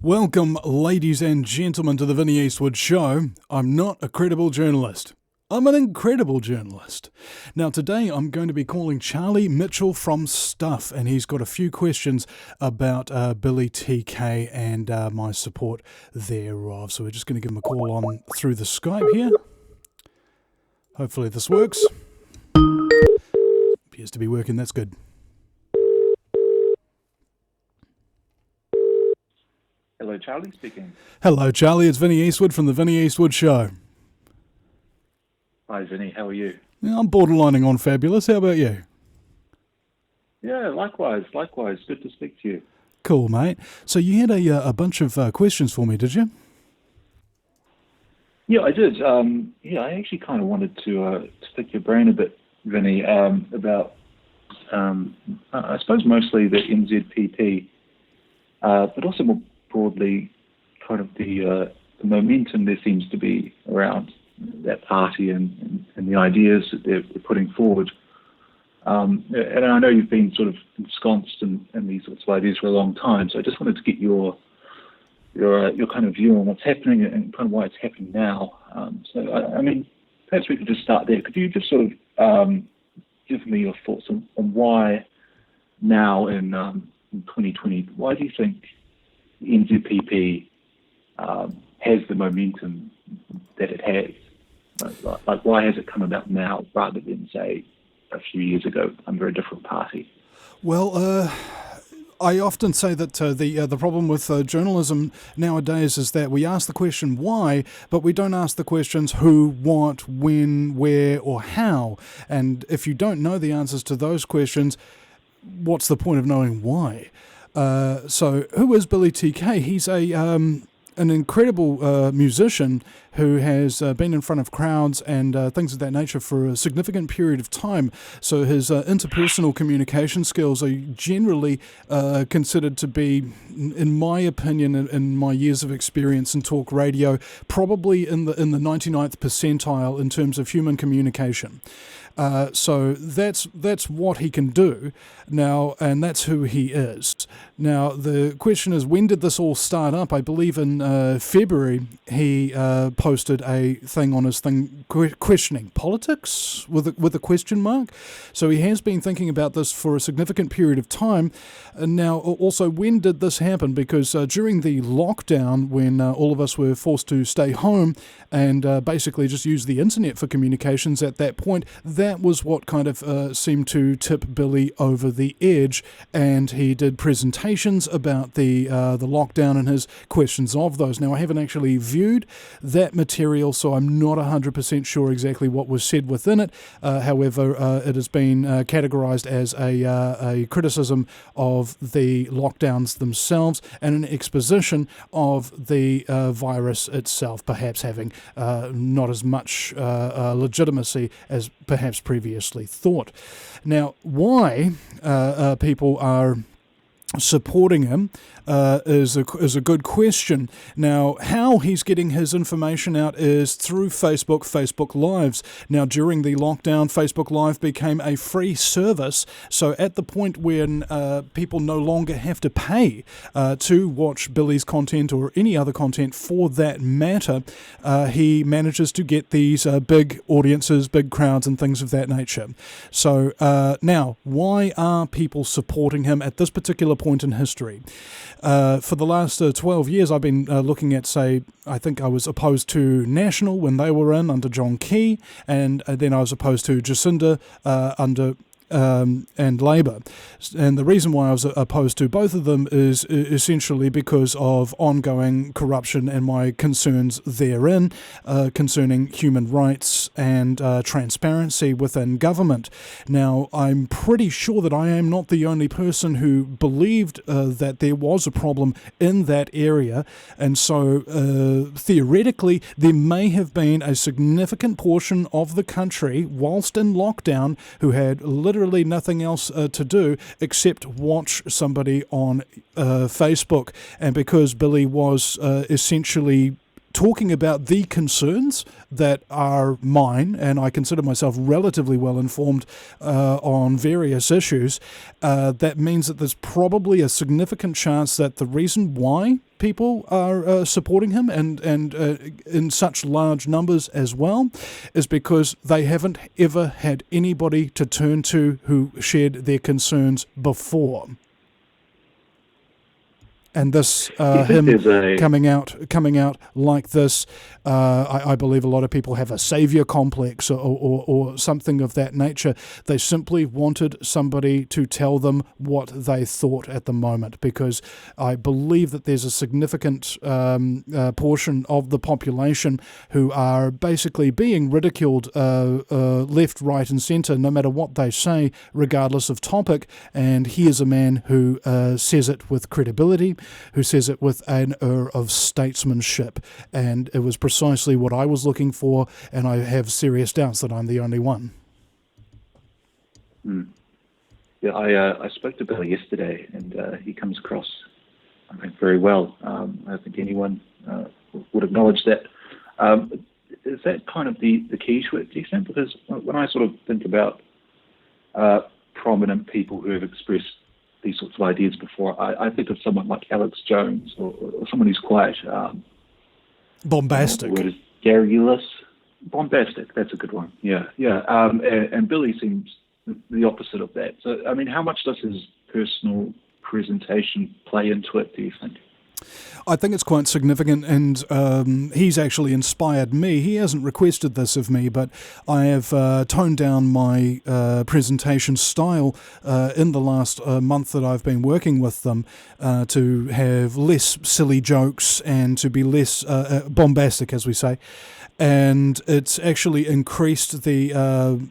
Welcome, ladies and gentlemen, to the Vinny Eastwood Show. I'm not a credible journalist. I'm an incredible journalist. Now, today I'm going to be calling Charlie Mitchell from Stuff, and he's got a few questions about Billy TK and my support thereof. So we're just going to give him a call on through the Skype here. Hopefully this works. Appears to be working, that's good. Hello, Charlie speaking. Hello, Charlie. It's Vinny Eastwood from the Vinny Eastwood Show. Hi, Vinny. How are you? Yeah, I'm borderlining on fabulous. How about you? Yeah, likewise. Good to speak to you. Cool, mate. So you had a bunch of questions for me, did you? Yeah, I did. I actually kind of wanted to pick your brain a bit, Vinny, about, I suppose, mostly the NZPP, but also more broadly, kind of the momentum there seems to be around that party and the ideas that they're putting forward. And I know you've been sort of ensconced in these sorts of ideas for a long time, so I just wanted to get your kind of view on what's happening and kind of why it's happening now. I mean, perhaps we could just start there. Could you just sort of give me your thoughts on why now in 2020, why do you think NZPP has the momentum that it has? Like, why has it come about now rather than, say, a few years ago under a different party? Well, I often say that the problem with journalism nowadays is that we ask the question why, but we don't ask the questions who, what, when, where, or how. And if you don't know the answers to those questions, what's the point of knowing why? So who is Billy TK? He's an incredible musician who has been in front of crowds and things of that nature for a significant period of time. So his interpersonal communication skills are generally considered to be, in my opinion, in my years of experience in talk radio, probably in the 99th percentile in terms of human communication. So that's what he can do now, and that's who he is. Now, the question is, when did this all start up? I believe in February he posted a thing on his thing questioning politics with a question mark. So he has been thinking about this for a significant period of time. And now, also, when did this happen? Because during the lockdown, when all of us were forced to stay home and basically just use the internet for communications at that point, that was what kind of seemed to tip Billy over the edge, and he did presentations about the lockdown and his questions of those. Now, I haven't actually viewed that material, so I'm not 100% sure exactly what was said within it. However, it has been categorized as a criticism of the lockdowns themselves and an exposition of the virus itself, perhaps having not as much legitimacy as perhaps previously thought. Now, why people are supporting him is a good question. Now, how he's getting his information out is through Facebook Lives. Now, during the lockdown, Facebook Live became a free service, so at the point when people no longer have to pay to watch Billy's content or any other content for that matter, he manages to get these big audiences, big crowds and things of that nature. So now, why are people supporting him at this particular point in history? For the last 12 years, I've been looking at, say, I think I was opposed to National when they were in under John Key, and then I was opposed to Jacinda under and Labour. And the reason why I was opposed to both of them is essentially because of ongoing corruption and my concerns therein concerning human rights and transparency within government. Now, I'm pretty sure that I am not the only person who believed that there was a problem in that area, and so theoretically there may have been a significant portion of the country whilst in lockdown who had literally nothing else to do except watch somebody on Facebook. And because Billy was essentially talking about the concerns that are mine, and I consider myself relatively well informed on various issues, that means that there's probably a significant chance that the reason why people are supporting him and in such large numbers as well is because they haven't ever had anybody to turn to who shared their concerns before. And this him coming out like this, I believe a lot of people have a savior complex or something of that nature. They simply wanted somebody to tell them what they thought at the moment, because I believe that there's a significant portion of the population who are basically being ridiculed left, right and centre, no matter what they say, regardless of topic. And here's a man who says it with credibility, who says it with an air of statesmanship, and it was precisely what I was looking for, and I have serious doubts that I'm the only one. Yeah, I spoke to Billy yesterday, and he comes across, I think, very well. I think anyone would acknowledge that. Is that kind of the key to it, do you think? Because when I sort of think about prominent people who have expressed these sorts of ideas before, I think of someone like Alex Jones or someone who's quite bombastic. What is garrulous? Bombastic. That's a good one. Yeah. And Billy seems the opposite of that. So, I mean, how much does his personal presentation play into it, do you think? I think it's quite significant, and he's actually inspired me. He hasn't requested this of me, but I have toned down my presentation style in the last month that I've been working with them to have less silly jokes and to be less bombastic, as we say. And it's actually increased the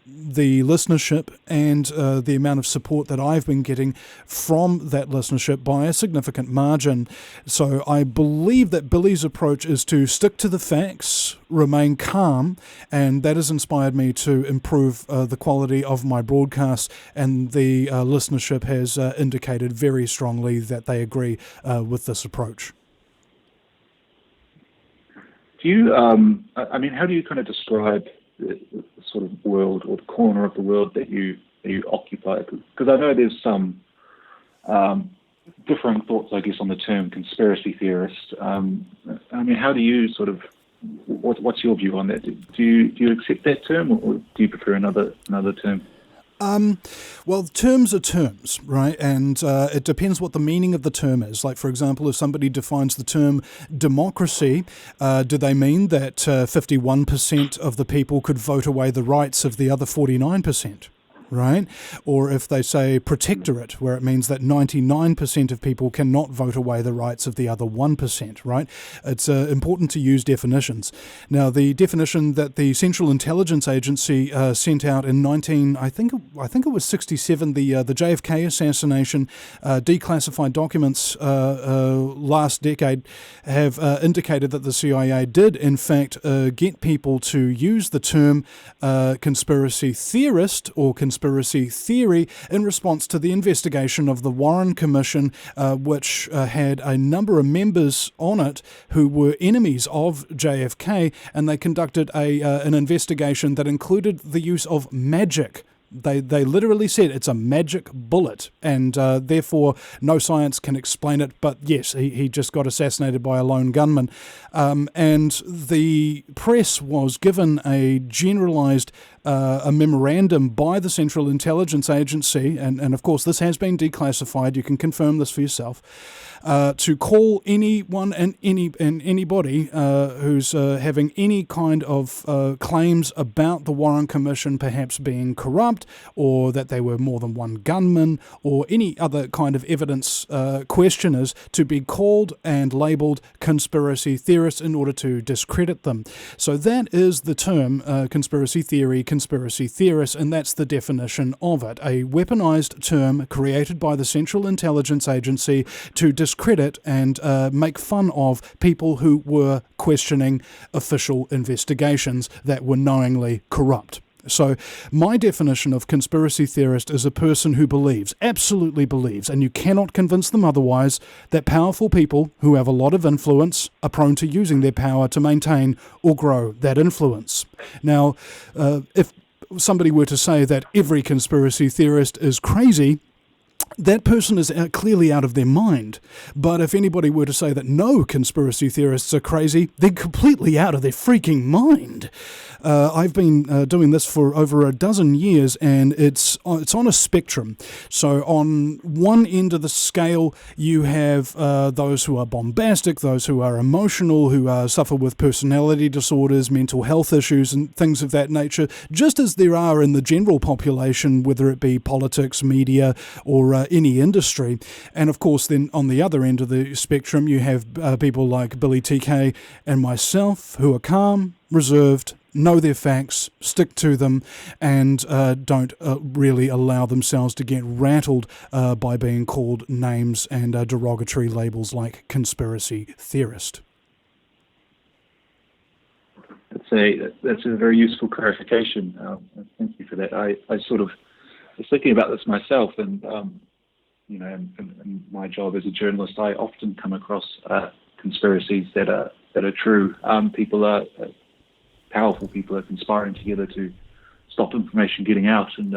listenership and the amount of support that I've been getting from that listenership by a significant margin. So I believe that Billy's approach is to stick to the facts, remain calm, and that has inspired me to improve the quality of my broadcasts, and the listenership has indicated very strongly that they agree with this approach. Do you, I mean, how do you kind of describe the sort of world or the corner of the world that you occupy? Because I know there's some differing thoughts, I guess, on the term conspiracy theorist. I mean, how do you sort of, what's your view on that? Do you accept that term, or do you prefer another term? Well, terms are terms, right? And it depends what the meaning of the term is. Like, for example, if somebody defines the term democracy, do they mean that 51% of the people could vote away the rights of the other 49%? Right? Or if they say protectorate, where it means that 99% of people cannot vote away the rights of the other 1%, right? It's important to use definitions. Now, the definition that the Central Intelligence Agency sent out in I think it was 67, the JFK assassination, declassified documents last decade have indicated that the CIA did, in fact, get people to use the term conspiracy theorist or conspiracy theory in response to the investigation of the Warren Commission, which had a number of members on it who were enemies of JFK, and they conducted an investigation that included the use of magic. They literally said it's a magic bullet, and therefore no science can explain it. But yes, he just got assassinated by a lone gunman. And the press was given a generalized a memorandum by the Central Intelligence Agency, and of course this has been declassified. You can confirm this for yourself. To call anyone and anybody who's having any kind of claims about the Warren Commission perhaps being corrupt, or that they were more than one gunman, or any other kind of evidence questioners, to be called and labelled conspiracy theorists in order to discredit them. So that is the term conspiracy theory, conspiracy theorist, and that's the definition of it. A weaponized term created by the Central Intelligence Agency to discredit and make fun of people who were questioning official investigations that were knowingly corrupt. So my definition of conspiracy theorist is a person who believes, absolutely believes, and you cannot convince them otherwise, that powerful people who have a lot of influence are prone to using their power to maintain or grow that influence. Now, if somebody were to say that every conspiracy theorist is crazy, that person is clearly out of their mind. But if anybody were to say that no conspiracy theorists are crazy, they're completely out of their freaking mind. I've been doing this for over a dozen years, and it's on a spectrum. So on one end of the scale, you have those who are bombastic, those who are emotional, who suffer with personality disorders, mental health issues, and things of that nature, just as there are in the general population, whether it be politics, media, or any industry. And of course, then on the other end of the spectrum, you have people like Billy TK and myself, who are calm, reserved, know their facts, stick to them, and don't really allow themselves to get rattled by being called names and derogatory labels like conspiracy theorist. That's a very useful clarification. Thank you for that. I sort of was thinking about this myself, and in my job as a journalist, I often come across conspiracies that are true. Powerful people are conspiring together to stop information getting out, and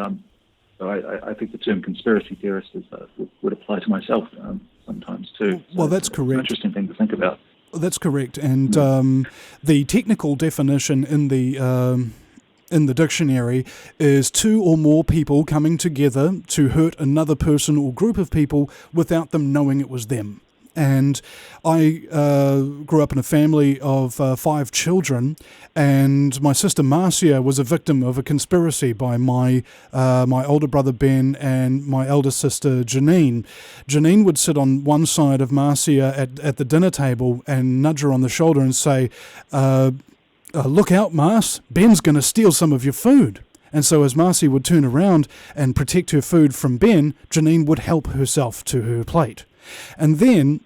so I think the term conspiracy theorist would apply to myself sometimes too. So well, that's correct. It's an interesting thing to think about. That's correct, and the technical definition in the dictionary is two or more people coming together to hurt another person or group of people without them knowing it was them. And I grew up in a family of 5 children, and my sister Marcia was a victim of a conspiracy by my older brother Ben and my elder sister Janine. Janine would sit on one side of Marcia at the dinner table and nudge her on the shoulder and say, look out, Mars, Ben's going to steal some of your food. And so as Marcy would turn around and protect her food from Ben, Janine would help herself to her plate. And then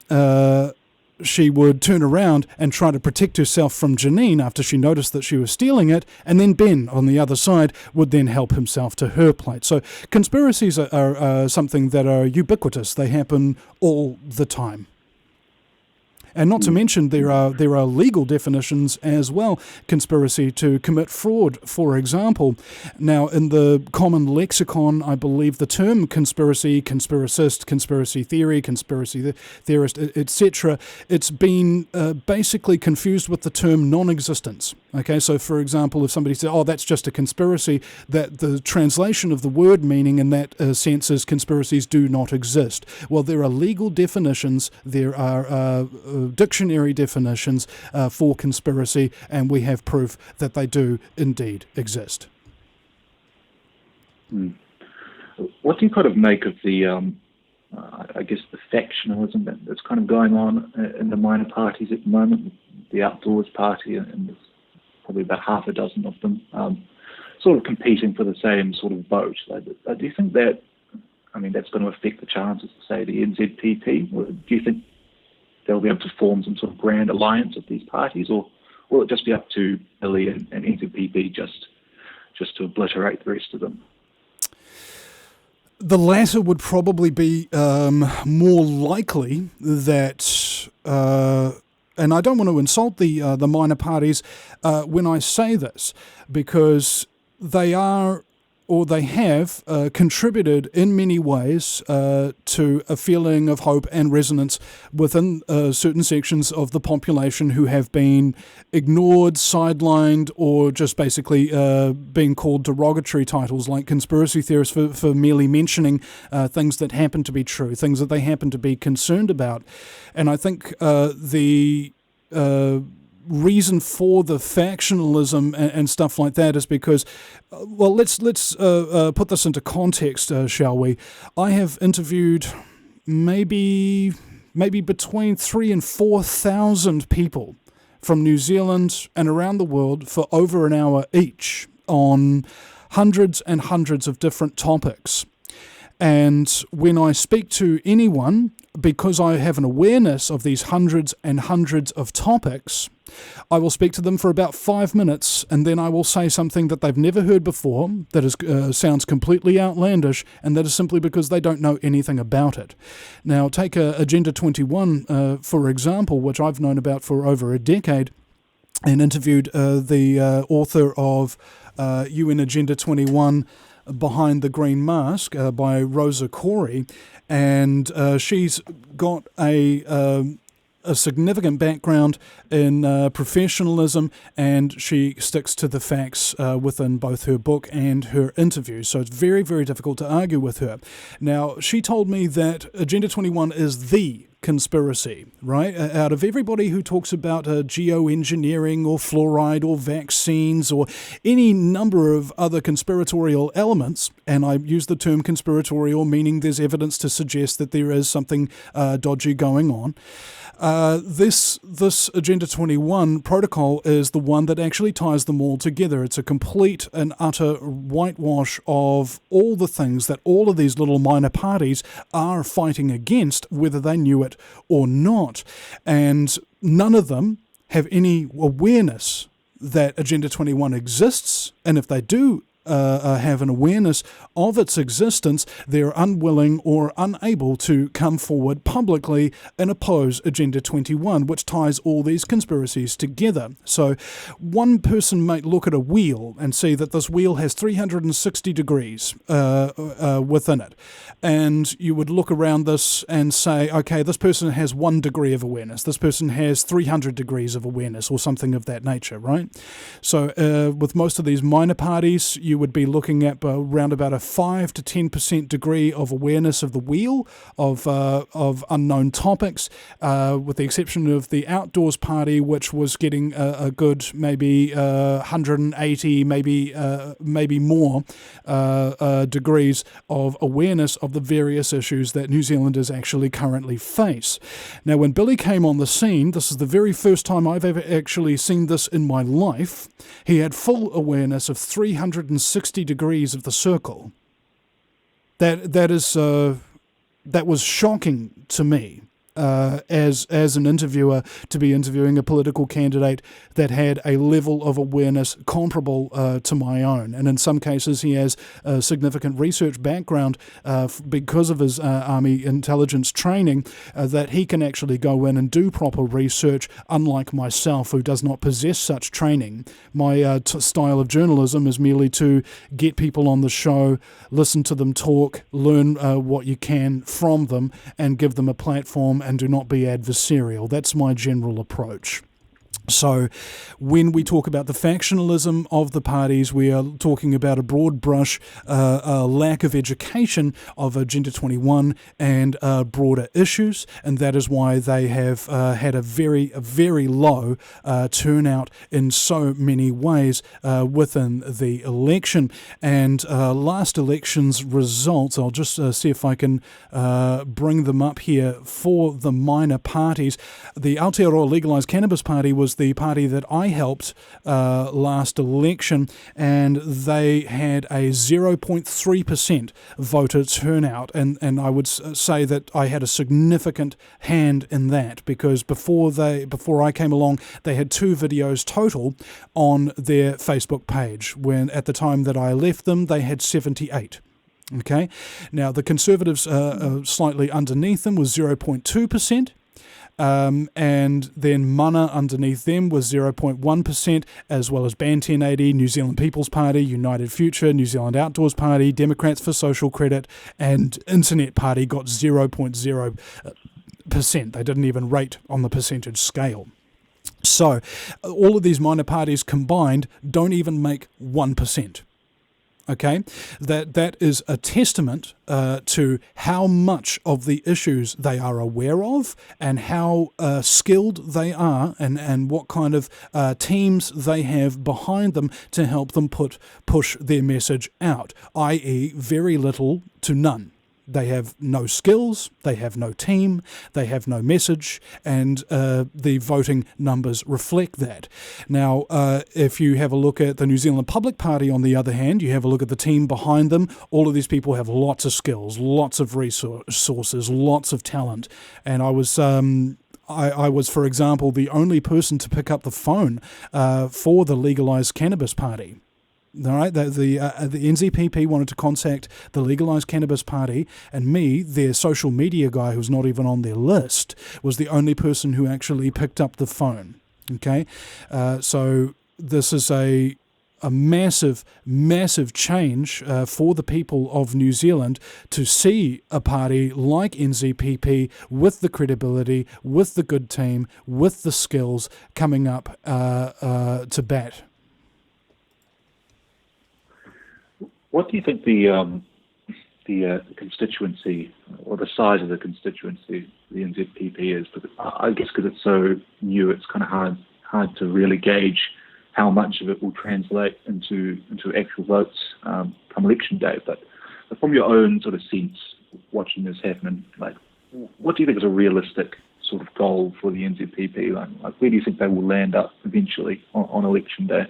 she would turn around and try to protect herself from Janine after she noticed that she was stealing it, and then Ben on the other side would then help himself to her plate. So conspiracies are something that are ubiquitous. They happen all the time. And not to mention, there are legal definitions as well. Conspiracy to commit fraud, for example. Now, in the common lexicon, I believe the term conspiracy, conspiracist, conspiracy theory, conspiracy theorist, etc., it's been basically confused with the term non-existence. Okay, so for example, if somebody says, "Oh, that's just a conspiracy," that the translation of the word meaning in that sense is conspiracies do not exist. Well, there are legal definitions. There are dictionary definitions for conspiracy, and we have proof that they do indeed exist. What do you kind of make of the, I guess, the factionalism that's kind of going on in the minor parties at the moment? The Outdoors Party, and there's probably about half a dozen of them, sort of competing for the same sort of vote. Do you think that, that's going to affect the chances of, say, the NZPP? Or do you think they'll be able to form some sort of grand alliance of these parties, or will it just be up to Billy and NZPP just to obliterate the rest of them? The latter would probably be more likely that, and I don't want to insult the minor parties when I say this, because they are, or they have contributed in many ways to a feeling of hope and resonance within certain sections of the population who have been ignored, sidelined, or just basically being called derogatory titles like conspiracy theorists for merely mentioning things that happen to be true, things that they happen to be concerned about. And I think the reason for the factionalism and stuff like that is because, well, let's put this into context, shall we? I have interviewed maybe between 3,000 and 4,000 people from New Zealand and around the world for over an hour each on hundreds and hundreds of different topics. And when I speak to anyone, because I have an awareness of these hundreds and hundreds of topics, I will speak to them for about 5 minutes, and then I will say something that they've never heard before, that is sounds completely outlandish, and that is simply because they don't know anything about it. Now, take Agenda 21, for example, which I've known about for over a decade, and interviewed the author of UN Agenda 21, Behind the Green Mask, by Rosa Corey, and she's got a significant background in professionalism, and she sticks to the facts within both her book and her interviews. So it's very, very difficult to argue with her. Now, she told me that Agenda 21 is the conspiracy, right? Out of everybody who talks about geoengineering or fluoride or vaccines or any number of other conspiratorial elements, and I use the term conspiratorial meaning there's evidence to suggest that there is something dodgy going on, this Agenda 21 protocol is the one that actually ties them all together. It's a complete and utter whitewash of all the things that all of these little minor parties are fighting against, whether they knew it or not. And none of them have any awareness that Agenda 21 exists, and if they do have an awareness of its existence, they're unwilling or unable to come forward publicly and oppose Agenda 21, which ties all these conspiracies together. So one person might look at a wheel and see that this wheel has 360 degrees within it. And you would look around this and say, okay, this person has 1 degree of awareness. This person has 300 degrees of awareness or something of that nature, right? So with most of these minor parties, you would be looking at around about a 5 to 10% degree of awareness of the wheel of unknown topics, with the exception of the Outdoors Party, which was getting a good maybe 180, maybe more degrees of awareness of the various issues that New Zealanders actually currently face. Now, when Billy came on the scene, this is the very first time I've ever actually seen this in my life. He had full awareness of 360 degrees of the circle. That was shocking to me. As an interviewer, to be interviewing a political candidate that had a level of awareness comparable to my own. And in some cases he has a significant research background because of his Army intelligence training, that he can actually go in and do proper research, unlike myself, who does not possess such training. My style of journalism is merely to get people on the show, listen to them talk, learn what you can from them, and give them a platform, and do not be adversarial. That's my general approach. So when we talk about the factionalism of the parties, we are talking about a broad brush lack of education of Agenda 21 and broader issues, and that is why they have had a very low turnout in so many ways within the election. And last election's results, I'll just see if I can bring them up here for the minor parties. The Aotearoa Legalised Cannabis Party was the party that I helped last election, and they had a 0.3% voter turnout, and I would say that I had a significant hand in that, because before I came along, they had 2 videos total on their Facebook page, when at the time that I left them they had 78. Okay, now the Conservatives slightly underneath them was 0.2%. And then Mana underneath them was 0.1%, as well as Ban 1080, New Zealand People's Party, United Future, New Zealand Outdoors Party, Democrats for Social Credit, and Internet Party got 0.0%. They didn't even rate on the percentage scale. So all of these minor parties combined don't even make 1%. Okay, that is a testament to how much of the issues they are aware of, and how skilled they are, and what kind of teams they have behind them to help them push their message out, i.e. very little to none. They have no skills, they have no team, they have no message, and the voting numbers reflect that. Now, if you have a look at the New Zealand Public Party, on the other hand, you have a look at the team behind them, all of these people have lots of skills, lots of resources, lots of talent. And I was I was, for example, the only person to pick up the phone for the legalised cannabis party. All right, the NZPP wanted to contact the legalised cannabis party, and me, their social media guy who's not even on their list, was the only person who actually picked up the phone. Okay, so this is a massive, massive change for the people of New Zealand to see a party like NZPP with the credibility, with the good team, with the skills coming up to bat. What do you think the constituency or the size of the constituency the NZPP is? Because I guess because it's so new, it's kind of hard to really gauge how much of it will translate into actual votes come election day. But from your own sort of sense, watching this happen, like, what do you think is a realistic sort of goal for the NZPP? Like where do you think they will land up eventually on election day?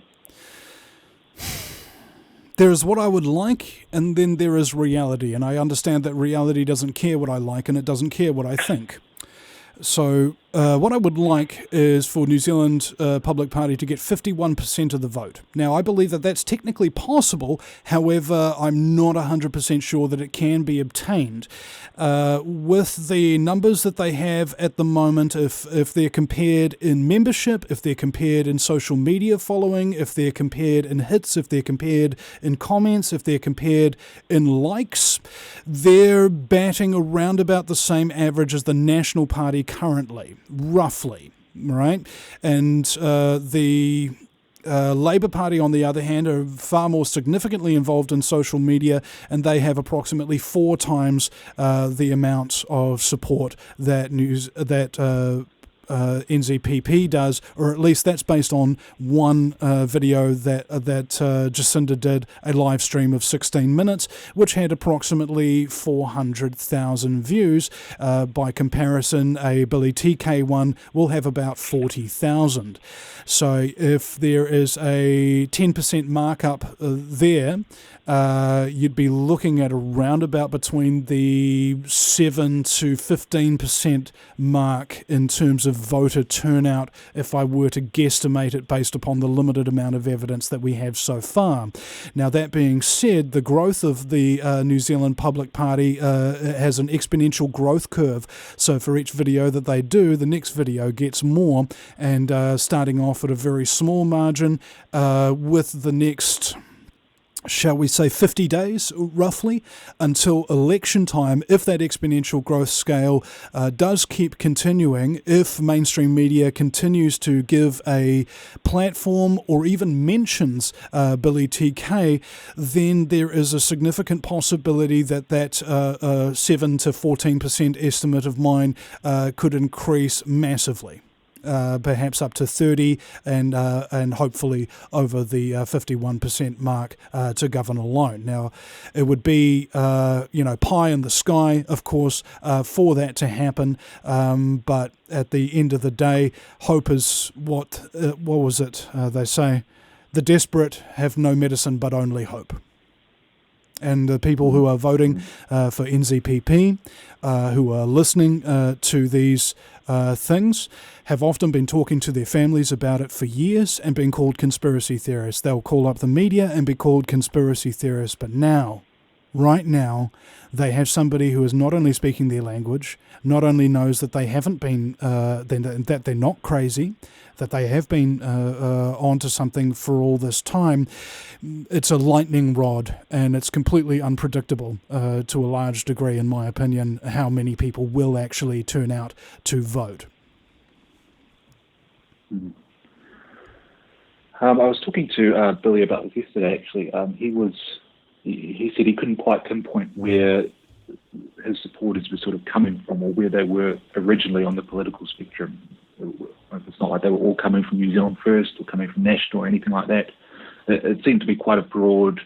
There is what I would like, and then there is reality. And I understand that reality doesn't care what I like, and it doesn't care what I think. So what I would like is for New Zealand Public Party to get 51% of the vote. Now, I believe that that's technically possible. However, I'm not 100% sure that it can be obtained. With the numbers that they have at the moment, if they're compared in membership, if they're compared in social media following, if they're compared in hits, if they're compared in comments, if they're compared in likes, they're batting around about the same average as the National Party currently, roughly, right? And the Labour Party, on the other hand, are far more significantly involved in social media, and they have approximately 4 times the amount of support that NZPP does, or at least that's based on one video that Jacinda did, a live stream of 16 minutes, which had approximately 400,000 views. By comparison, a Billy TK one will have about 40,000. So if there is a 10% markup there, you'd be looking at around about between the 7 to 15% mark in terms of voter turnout, if I were to guesstimate it based upon the limited amount of evidence that we have so far. Now, that being said, the growth of the New Zealand Public Party has an exponential growth curve. So for each video that they do, the next video gets more, and starting off at a very small margin with the next, shall we say, 50 days, roughly, until election time, if that exponential growth scale does keep continuing, if mainstream media continues to give a platform or even mentions Billy TK, then there is a significant possibility that 7 to 14% estimate of mine could increase massively. Perhaps up to 30, and hopefully over the 51% mark to govern alone. Now, it would be pie in the sky, of course, for that to happen. But at the end of the day, hope is what was it? They say, the desperate have no medicine but only hope. And the people who are voting for NZPP, who are listening to these things, have often been talking to their families about it for years and been called conspiracy theorists. They'll call up the media and be called conspiracy theorists. But now, right now, they have somebody who is not only speaking their language, not only knows that they haven't been, that they're not crazy, that they have been onto something for all this time. It's a lightning rod, and it's completely unpredictable to a large degree, in my opinion, how many people will actually turn out to vote. I was talking to Billy about this yesterday, actually. He said he couldn't quite pinpoint where his supporters were sort of coming from, or where they were originally on the political spectrum. It's not like they were all coming from New Zealand First or coming from National or anything like that. It seemed to be quite a broad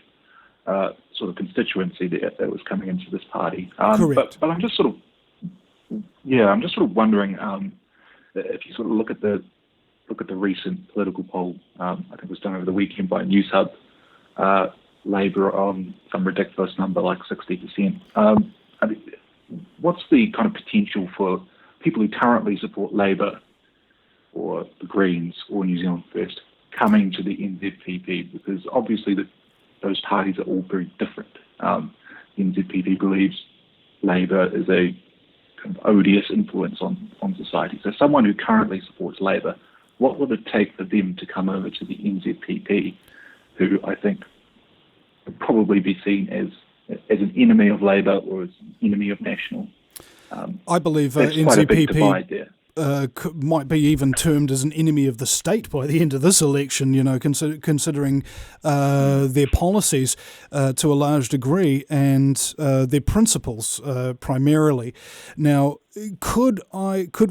sort of constituency that was coming into this party. Correct. But I'm just sort of wondering if you sort of look at the recent political poll. I think it was done over the weekend by News Hub. Labour on some ridiculous number like 60%. What's the kind of potential for people who currently support Labour or the Greens or New Zealand First coming to the NZPP, because obviously those parties are all very different. The NZPP believes Labour is a kind of odious influence on society. So someone who currently supports Labour, what would it take for them to come over to the NZPP, who I think would probably be seen as an enemy of Labour or as an enemy of National? I believe quite a big divide there. Might be even termed as an enemy of the state by the end of this election, considering their policies to a large degree and their principles primarily. Now, could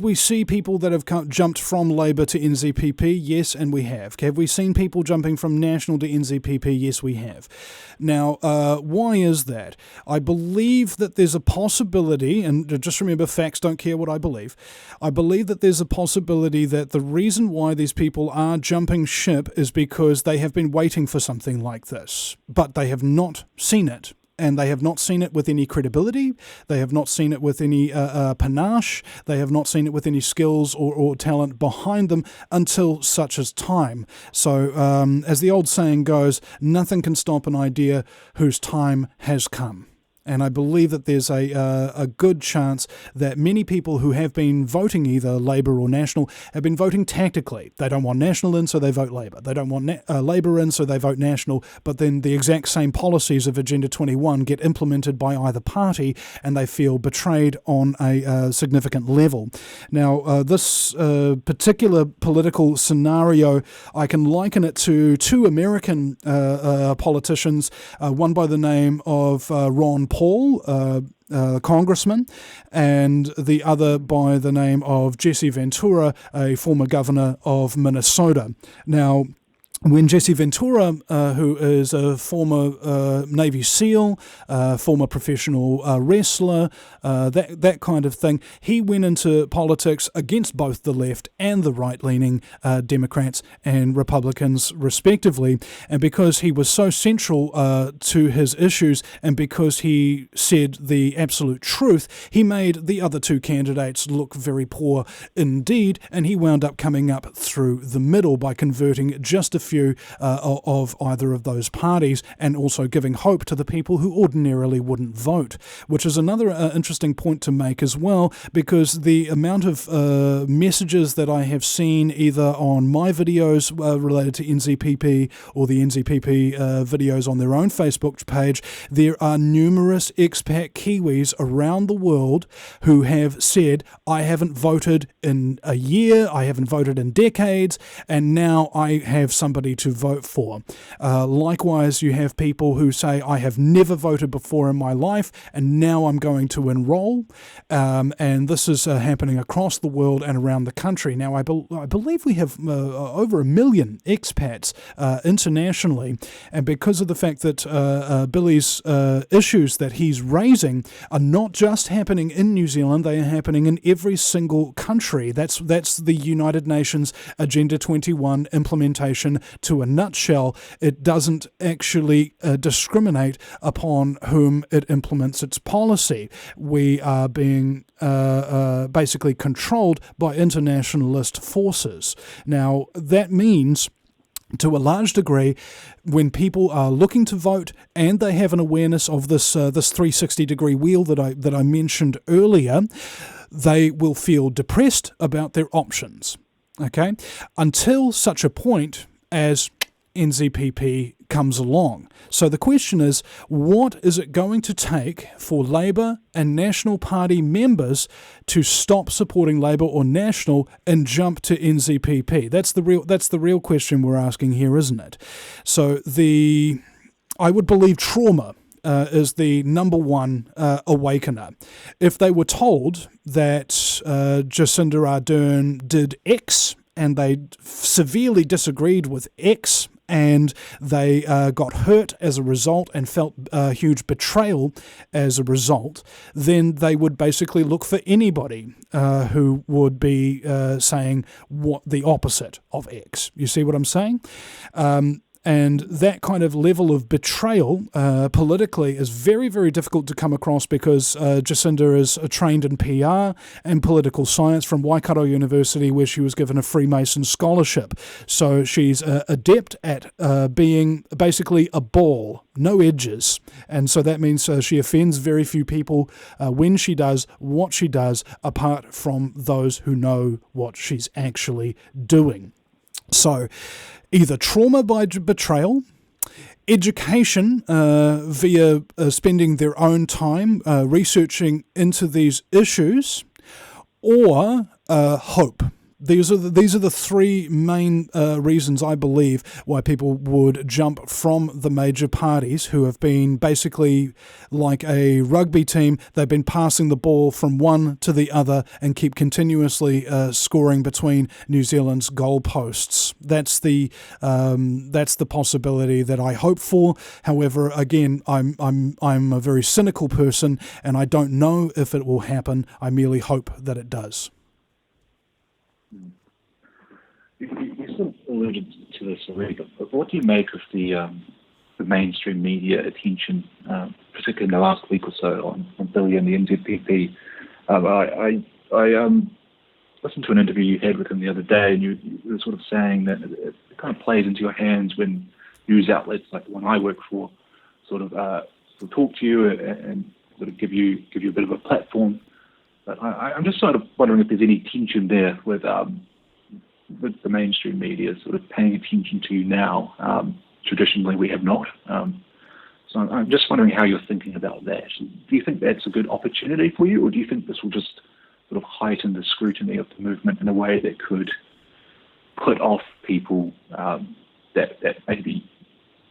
we see people that have jumped from Labour to NZPP? Yes, and we have. Have we seen people jumping from National to NZPP? Yes, we have. Now, why is that? I believe that there's a possibility, and just remember, facts don't care what I believe. I believe that there's a possibility that the reason why these people are jumping ship is because they have been waiting for something like this, but they have not seen it. And they have not seen it with any credibility. They have not seen it with any panache. They have not seen it with any skills or talent behind them until such as time. So, as the old saying goes, nothing can stop an idea whose time has come. And I believe that there's a good chance that many people who have been voting either Labour or National have been voting tactically. They don't want National in, so they vote Labour. They don't want Labour in, so they vote National. But then the exact same policies of Agenda 21 get implemented by either party, and they feel betrayed on a significant level. Now, this particular political scenario, I can liken it to two American politicians, one by the name of Ron Paul, congressman, and the other by the name of Jesse Ventura, a former governor of Minnesota. Now, when Jesse Ventura, who is a former Navy SEAL, former professional wrestler, that kind of thing, he went into politics against both the left and the right-leaning Democrats and Republicans, respectively. And because he was so central to his issues, and because he said the absolute truth, he made the other two candidates look very poor indeed, and he wound up coming up through the middle by converting just a few of either of those parties, and also giving hope to the people who ordinarily wouldn't vote, which is another interesting point to make as well, because the amount of messages that I have seen either on my videos related to NZPP or the NZPP videos on their own Facebook page, there are numerous expat Kiwis around the world who have said, I haven't voted in a year, I haven't voted in decades, and now I have somebody to vote for. Likewise, you have people who say, I have never voted before in my life, and now I'm going to enroll. And this is happening across the world and around the country. Now, I believe we have over 1 million expats internationally, and because of the fact that Billy's issues that he's raising are not just happening in New Zealand, they are happening in every single country. That's the United Nations Agenda 21 implementation to a nutshell. It doesn't actually discriminate upon whom it implements its policy. We are being basically controlled by internationalist forces. Now, that means, to a large degree, when people are looking to vote and they have an awareness of this 360-degree wheel that I mentioned earlier, they will feel depressed about their options. Okay, until such a point as NZPP comes along. So the question is, what is it going to take for Labour and National Party members to stop supporting Labour or National and jump to NZPP? That's the real question we're asking here, isn't it? So I would believe trauma is the number one awakener. If they were told that Jacinda Ardern did X and they severely disagreed with X, and they got hurt as a result and felt huge betrayal as a result, then they would basically look for anybody who would be saying what the opposite of X. You see what I'm saying? And that kind of level of betrayal politically is very, very difficult to come across because Jacinda is trained in PR and political science from Waikato University, where she was given a Freemason scholarship. So she's adept at being basically a ball, no edges. And so that means she offends very few people when she does what she does, apart from those who know what she's actually doing. So either trauma by betrayal, education via spending their own time researching into these issues, or hope. These are the three main reasons, I believe, why people would jump from the major parties, who have been basically like a rugby team. They've been passing the ball from one to the other and keep continuously scoring between New Zealand's goalposts. That's the possibility that I hope for. However, again, I'm a very cynical person, and I don't know if it will happen. I merely hope that it does. You sort of alluded to this already, but what do you make of the mainstream media attention, particularly in the last week or so, on Billy and the NZPP? I listened to an interview you had with him the other day, and you were sort of saying that it kind of plays into your hands when news outlets like the one I work for sort of talk to you and sort of give you a bit of a platform. But I'm just sort of wondering if there's any tension there with the mainstream media sort of paying attention to you now. Traditionally, we have not. So I'm just wondering how you're thinking about that. Do you think that's a good opportunity for you, or do you think this will just sort of heighten the scrutiny of the movement in a way that could put off people that maybe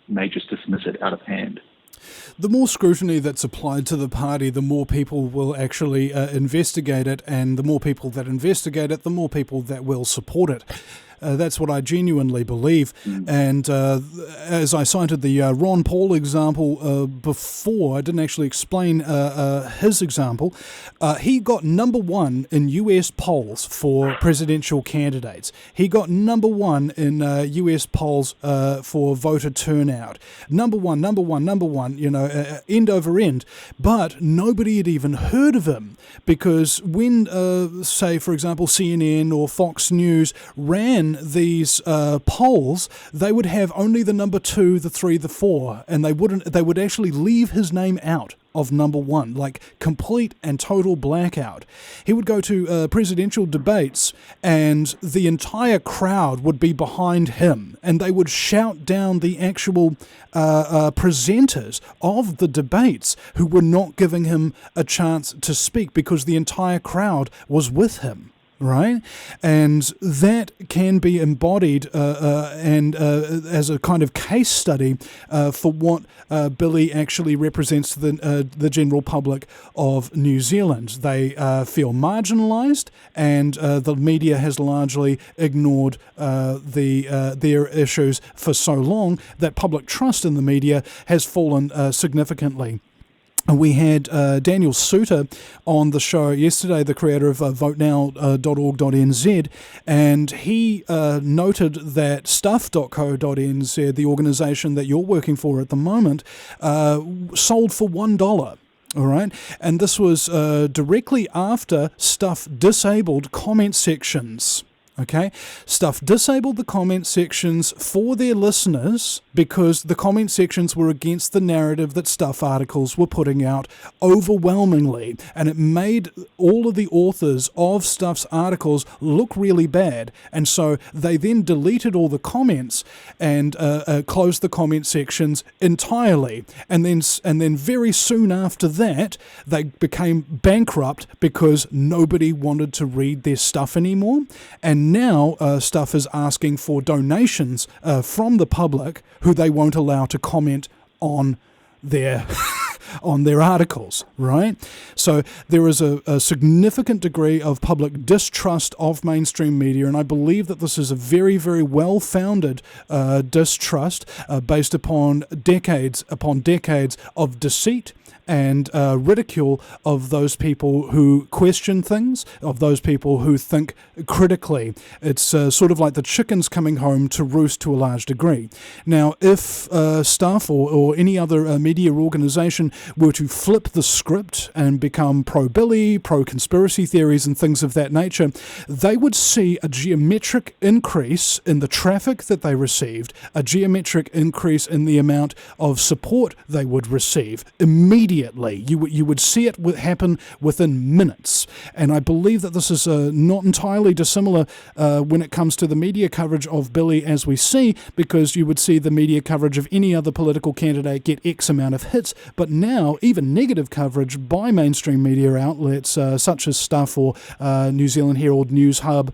may just dismiss it out of hand? The more scrutiny that's applied to the party, the more people will actually investigate it, and the more people that investigate it, the more people that will support it. That's what I genuinely believe. And as I cited the Ron Paul example before, I didn't actually explain his example. He got number one in US polls for presidential candidates. He got number one in US polls for voter turnout. Number one, end over end. But nobody had even heard of him, because when, say, for example, CNN or Fox News ran these polls, they would have only the number 2, the 3, the 4, and they would actually leave his name out of number one, like complete and total blackout. He would go to presidential debates, and the entire crowd would be behind him, and they would shout down the actual presenters of the debates, who were not giving him a chance to speak because the entire crowd was with him. Right? And that can be embodied as a kind of case study for what Billy actually represents to the general public of New Zealand. They feel marginalised, and the media has largely ignored their issues for so long that public trust in the media has fallen significantly. We had Daniel Suter on the show yesterday, the creator of votenow.org.nz, and he noted that stuff.co.nz, the organisation that you're working for at the moment, sold for $1. All right, and this was directly after Stuff disabled comment sections. Okay, Stuff disabled the comment sections for their listeners because the comment sections were against the narrative that Stuff articles were putting out overwhelmingly, and it made all of the authors of Stuff's articles look really bad, and so they then deleted all the comments and closed the comment sections entirely, and then very soon after that they became bankrupt because nobody wanted to read their stuff anymore. And now Stuff is asking for donations from the public, who they won't allow to comment on their on their articles, right? So there is a significant degree of public distrust of mainstream media, and I believe that this is a very, very well-founded distrust based upon decades of deceit and ridicule of those people who question things, of those people who think critically. It's sort of like the chickens coming home to roost to a large degree. Now, if Stuff or any other media organisation were to flip the script and become pro-Billy, pro-conspiracy theories and things of that nature, they would see a geometric increase in the traffic that they received, a geometric increase in the amount of support they would receive immediately. You would see it happen within minutes. And I believe that this is not entirely dissimilar when it comes to the media coverage of Billy as we see, because you would see the media coverage of any other political candidate get X amount of hits, but now even negative coverage by mainstream media outlets such as Stuff or New Zealand Herald News Hub,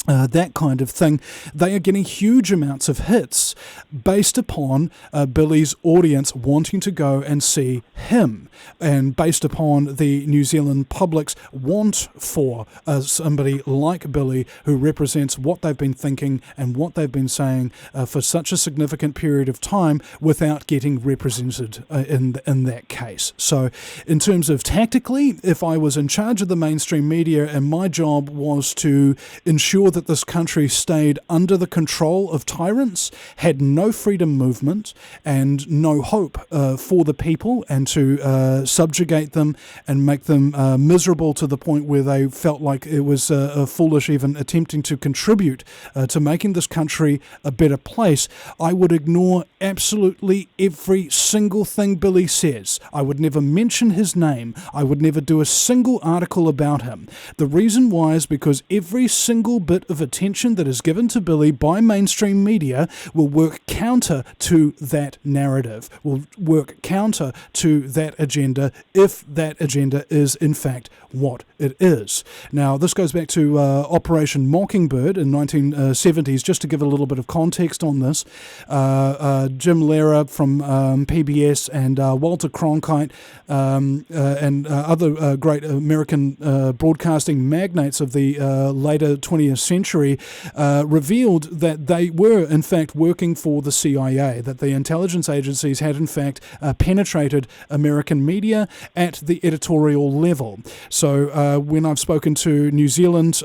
that kind of thing, they are getting huge amounts of hits based upon Billy's audience wanting to go and see him, and based upon the New Zealand public's want for somebody like Billy who represents what they've been thinking and what they've been saying for such a significant period of time without getting represented in that case. So in terms of tactically, if I was in charge of the mainstream media and my job was to ensure that this country stayed under the control of tyrants, had no freedom movement and no hope for the people, and to subjugate them and make them miserable to the point where they felt like it was foolish even attempting to contribute to making this country a better place, I would ignore absolutely every single thing Billy says. I would never mention his name. I would never do a single article about him. The reason why is because every single bit of attention that is given to Billy by mainstream media will work counter to that narrative, will work counter to that agenda if that agenda is in fact what it is. Now, this goes back to Operation Mockingbird in 1970s, just to give a little bit of context on this. Jim Lehrer from PBS and Walter Cronkite and other great American broadcasting magnates of the later 20th century revealed that they were in fact working for the CIA, that the intelligence agencies had in fact penetrated American media at the editorial level. So when I've spoken to New Zealand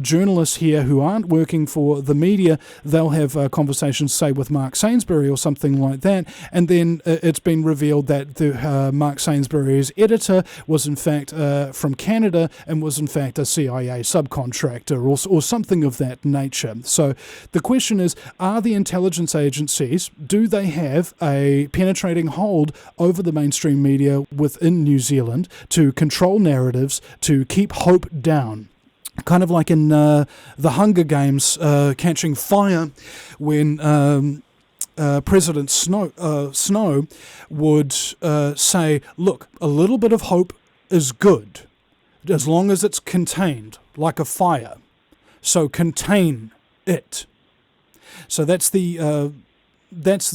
journalists here who aren't working for the media, they'll have conversations, say, with Mark Sainsbury or something like that, and then it's been revealed that the Mark Sainsbury's editor was in fact from Canada and was in fact a CIA subcontractor or something of that nature. So the question is, are the intelligence agencies, do they have a penetrating hold over the mainstream media within New Zealand to control narratives, to keep hope down? Kind of like in the Hunger Games Catching Fire, when President Snow would say, look, a little bit of hope is good as long as it's contained, like a fire. So contain it. So that's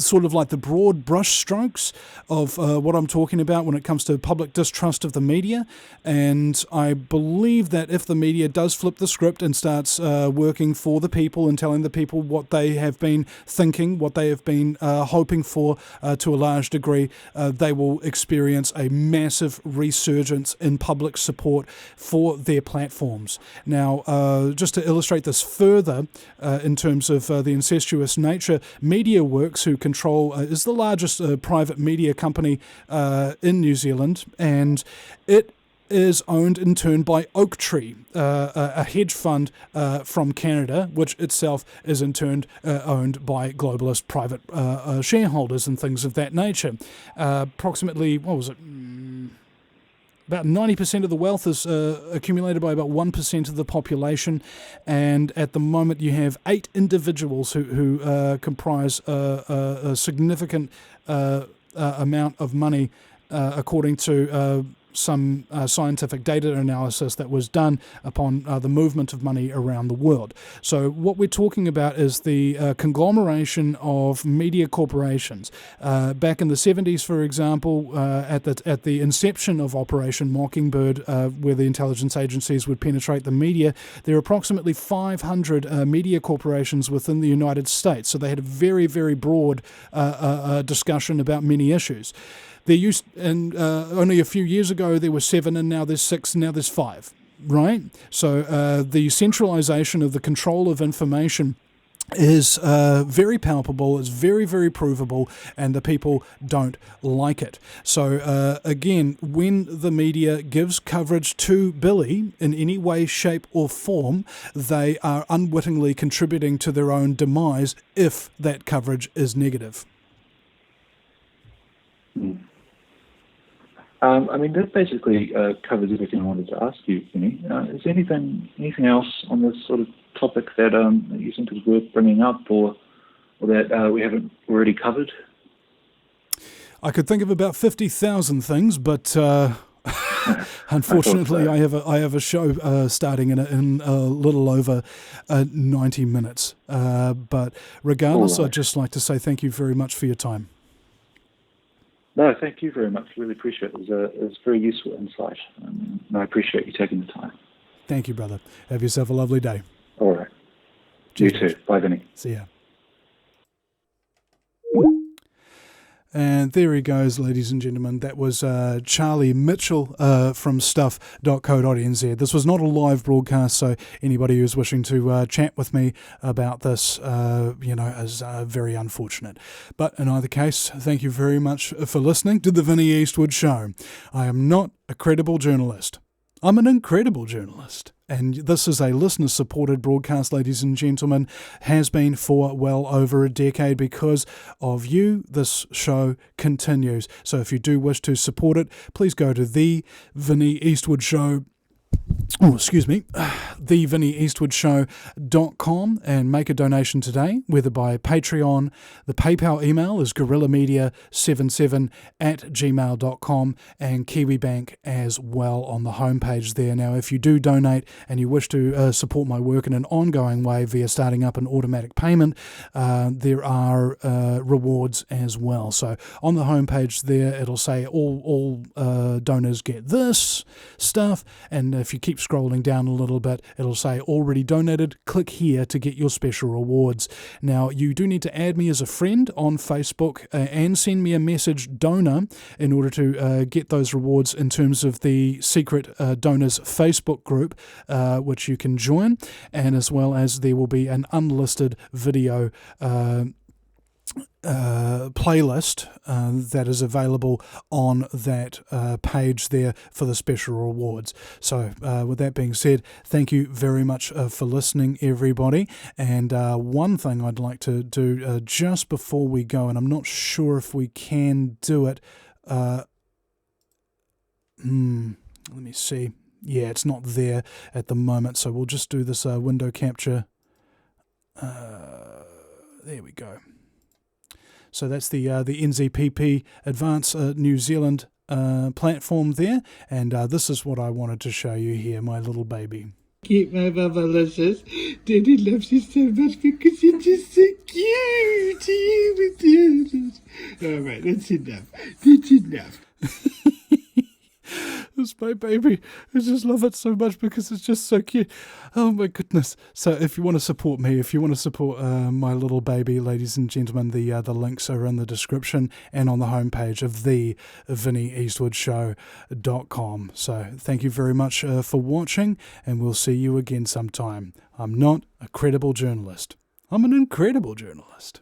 sort of like the broad brush strokes of what I'm talking about when it comes to public distrust of the media. And I believe that if the media does flip the script and starts working for the people and telling the people what they have been thinking, what they have been hoping for to a large degree, they will experience a massive resurgence in public support for their platforms. Now, just to illustrate this further in terms of the incestuous nature, MediaWorks, who control is the largest private media company in New Zealand, and it is owned in turn by Oaktree, a hedge fund from Canada, which itself is in turn owned by globalist private shareholders and things of that nature. Approximately, what was it? About 90% of the wealth is accumulated by about 1% of the population, and at the moment you have 8 individuals who comprise a significant amount of money, according to some scientific data analysis that was done upon the movement of money around the world. So what we're talking about is the conglomeration of media corporations. Back in the 70s, for example, at the inception of Operation Mockingbird, where the intelligence agencies would penetrate the media, there are approximately 500 media corporations within the United States. So they had a very, very broad discussion about many issues. There used, and only a few years ago there were 7, and now there's 6, and now there's 5, right? So the centralization of the control of information is very palpable, is very, very provable, and the people don't like it. So again, when the media gives coverage to Billy in any way, shape or form, they are unwittingly contributing to their own demise if that coverage is negative. I mean, that basically covers everything I wanted to ask you, Vinny. Is there anything else on this sort of topic that you think is worth bringing up, or that we haven't already covered? I could think of about 50,000 things, but unfortunately, I have a show starting in a little over 90 minutes. But regardless, I'd just like to say thank you very much for your time. No, thank you very much. Really appreciate it. It was very useful insight. And I appreciate you taking the time. Thank you, brother. Have yourself a lovely day. All right. Cheers. You too. Bye, Vinny. See ya. And there he goes, ladies and gentlemen. That was Charlie Mitchell from stuff.co.nz. This was not a live broadcast, so anybody who's wishing to chat with me about this, is very unfortunate. But in either case, thank you very much for listening to the Vinny Eastwood Show. I am not a credible journalist. I'm an incredible journalist. And this is a listener-supported broadcast, ladies and gentlemen, has been for well over a decade. Because of you, this show continues. So if you do wish to support it, please go to the Vinny Eastwood Show. The VinnyEastwoodShow.com and make a donation today, whether by Patreon. The PayPal email is guerrillamedia77@gmail.com, and KiwiBank as well on the homepage there. Now, if you do donate and you wish to support my work in an ongoing way via starting up an automatic payment, there are rewards as well. So on the homepage there, it'll say all donors get this stuff, and if you keep scrolling down a little bit, it'll say already donated. Click here to get your special rewards. Now, you do need to add me as a friend on Facebook and send me a message donor in order to get those rewards in terms of the secret donors Facebook group, which you can join, and as well as there will be an unlisted video playlist that is available on that page there for the special rewards. So with that being said, thank you very much for listening, everybody. And one thing I'd like to do just before we go, and I'm not sure if we can do it, let me see. Yeah, it's not there at the moment, so we'll just do this window capture. There we go. So that's the NZPP Advance New Zealand platform there, and this is what I wanted to show you here, my little baby. My mama loves us. Daddy loves you so much because you're just so cute. All right, that's enough. That's enough. It's my baby. I just love it so much because it's just so cute. Oh my goodness. So if you want to support me, if you want to support my little baby, ladies and gentlemen, the links are in the description and on the homepage of the VinnyEastwoodShow.com. So thank you very much for watching, and we'll see you again sometime. I'm not a credible journalist. I'm an incredible journalist.